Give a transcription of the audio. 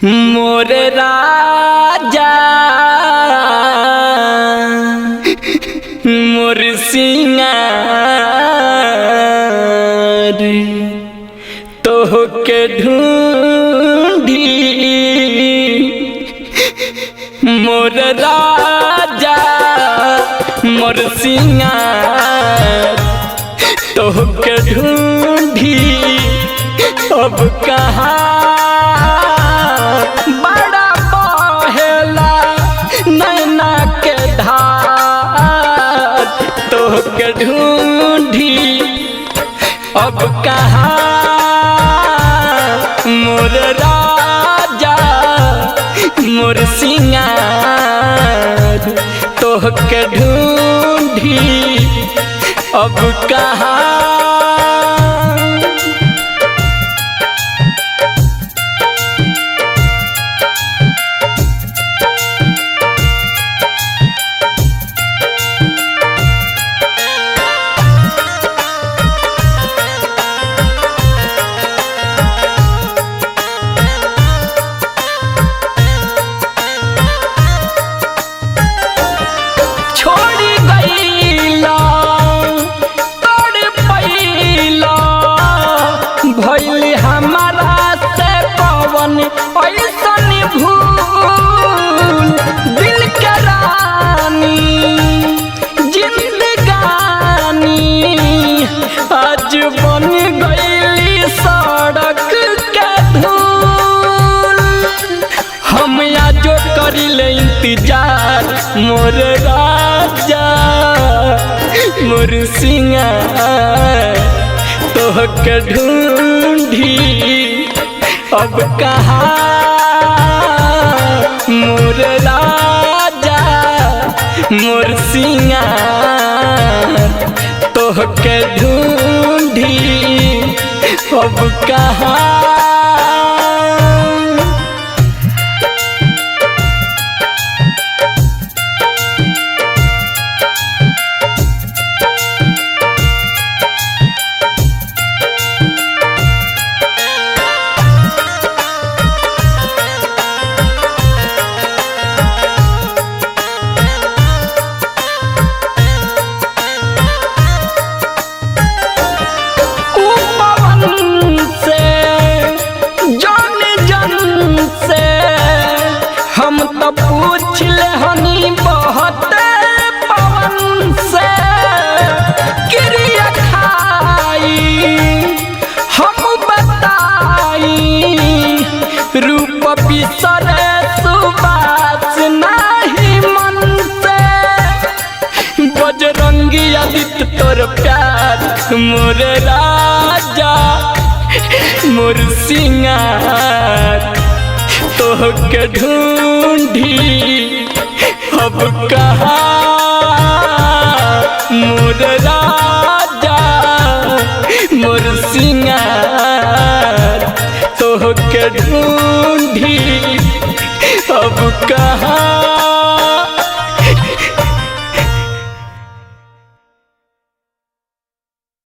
मोर राजा मोर सिंगार तोहके ढूंढी मोर राजा मोर सिंगार तोहके ढूंढी अब कहाँ बड़ा बहेला नैना के धार तोहके ढूंढी अब कहाँ मोर राजा मोर सिंगार तोहके ढूंढी अब कहाँ। ऐसन भूल दिल के रानी जिंदगानी आज बन गई सड़क के धूल हम आजो करिले इंतजार मोर राजा मोर सिंगार तोहके ढूंढी अब कहाँ मोर राजा मोर सिंगार तोहके ढूंढी अब कहाँ। पूछ ले हनी बहुत पवन से क्रिया खाई हम बताई रूप बिसरे सुबास नहीं मन से बजरंगी आदित्य तोर प्यार मोर राजा मोर सिंगार तोहके ढूंढी अब कहाँ मोर राजा मोर सिंगार तोहके ढूंढी अब कहाँ।